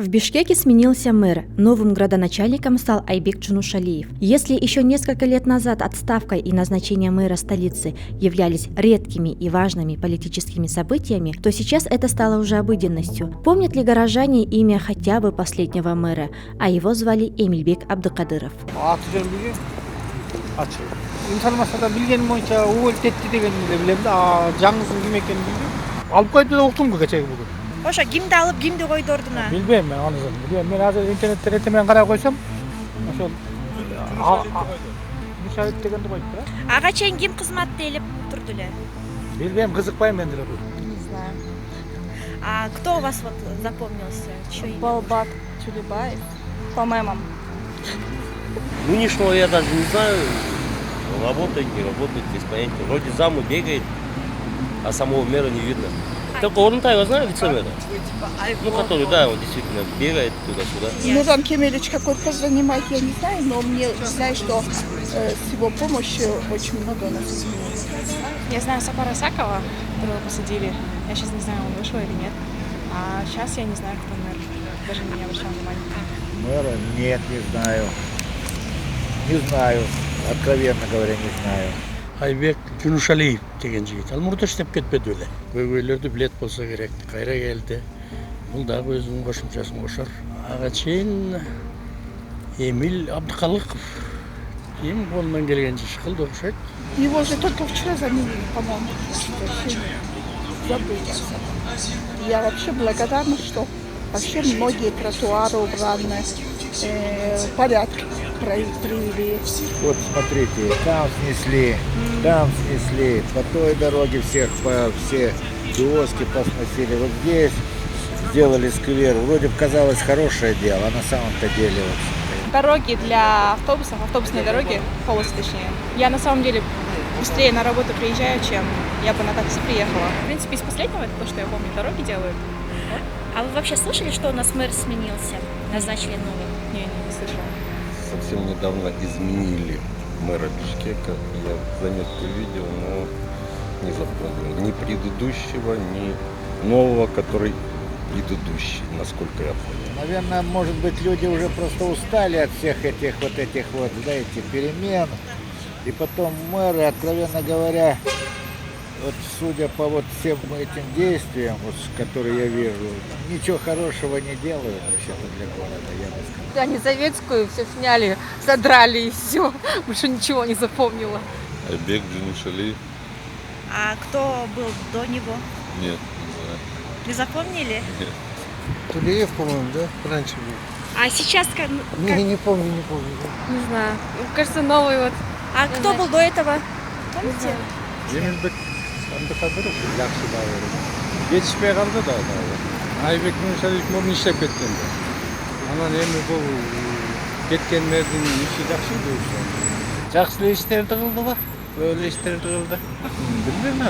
В Бишкеке сменился мэр. Новым градоначальником стал Айбек Чунушалиев. Если еще несколько лет назад отставка и назначение мэра столицы являлись редкими и важными политическими событиями, то сейчас это стало уже обыденностью. Помнят ли горожане имя хотя бы последнего мэра, а его звали Эмильбек Абдыкадыров? Ошо кимди алып кимди койду ордуна? Билбейм мен анысы. Мен азыр интернеттен эртең карап койсом, ошол мушавит дегенди коюптур. Ага чейин ким кызматты ээлеп турду эле? Билбейм, кызыкпайм мен деле. Не знаю. А кто у вас вот запомнился? Чьё имя? Балбат Чулибаев. По мемам. Нынешнего я даже не знаю, работает, не работает, без понятия. Вроде заму бегает, а самого мэра не видно. Только Орнтаева знаю вице-мэра? Ну, который, да, он действительно бегает туда-сюда. Нуран Кемелевич какой пост занимает, я не знаю, но мне знаю, что с его помощью очень много у нас изменилось. Я знаю Сапара Сакова, которого посадили. Я сейчас не знаю, он вышел или нет. А сейчас я не знаю, кто мэр. Даже не обращала внимания. Мэра? Нет, не знаю. Не знаю. Откровенно говоря, не знаю. Айбек Чунушалиев деген жигит. Ал мурда иштеп кетпеди эле. Көйгөйлөрдү билет болсо керек. Кайра келди. Бул дагы өзүнүн кошумчасын кошор. Ага чейин Эмиль Абдыкалыков. Ким колунан келгенче иш кылды окшойт. Его же только вчера заменили, по-моему. Забыла. Я вообще благодарна, что вообще многие тротуары убраны, порядок привели. Вот смотрите, там снесли, по той дороге все киоски посносили. Вот здесь сделали сквер. Вроде бы казалось хорошее дело, а на самом-то деле вот. Дороги для автобусов, автобусные дороги, полосы точнее. Я на самом деле быстрее на работу приезжаю, чем я бы на такси приехала. В принципе, из последнего это то, что я помню, дороги делают. А вы вообще слышали, что у нас мэр сменился? Назначили новый? Не слышала. Совсем недавно изменили мэра Бишкека. Я заметку видел, но не запомнил. Ни предыдущего, ни нового, который предыдущий, насколько я понял. Наверное, может быть, люди уже просто устали от всех этих вот, знаете, перемен. И потом мэры, откровенно говоря, вот судя по вот всем этим действиям, вот, которые я вижу, ничего хорошего не делают вообще-то для города, я бы сказал. Они советскую все сняли, задрали и все. Больше ничего не запомнила. Айбек Чунушалиев? А кто был до него? Нет, не знаю. Не запомнили? Нет. Тулеев, по-моему, да? Раньше был. А сейчас как? Не помню. Не знаю. Кажется, новый вот. А кто был до этого? Помните? Эмильбек Абдыкадыров жакшы дагы. Жетишпей калды да дагы. Айбек Чунушалиев мурун иштеп кеткен да. Анан эми бул кеткен мэрдин иши жакшы болушу. Жакшы иштерди кылдыбы? Böyle иштерди кылды? Билбейм.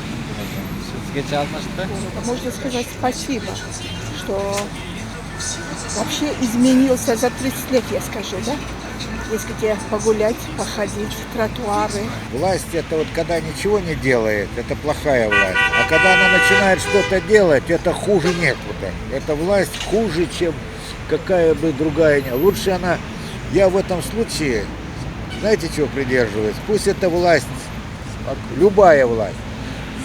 Сизге чалмашты. Можно сказать спасибо, что вообще изменился за 30 лет, я скажу, да? Есть где погулять, походить, тротуары. Власть это вот когда ничего не делает, это плохая власть. А когда она начинает что-то делать, это хуже некуда. Эта власть хуже, чем какая бы другая. Лучше она, я в этом случае, знаете, чего придерживаюсь? Пусть эта власть, любая власть,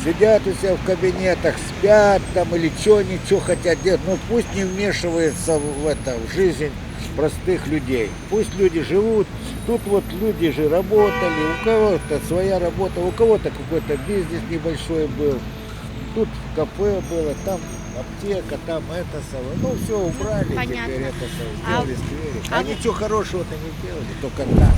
сидят у себя в кабинетах, спят там или ничего хотят делать, но пусть не вмешивается в жизнь простых людей. Пусть люди живут. Тут вот люди же работали, у кого-то своя работа, у кого-то какой-то бизнес небольшой был. Тут кафе было, там аптека, там это самое. Ну все убрали, Понятно. теперь это самое. Сделали скверик. А Они ничего хорошего-то не делали, только так.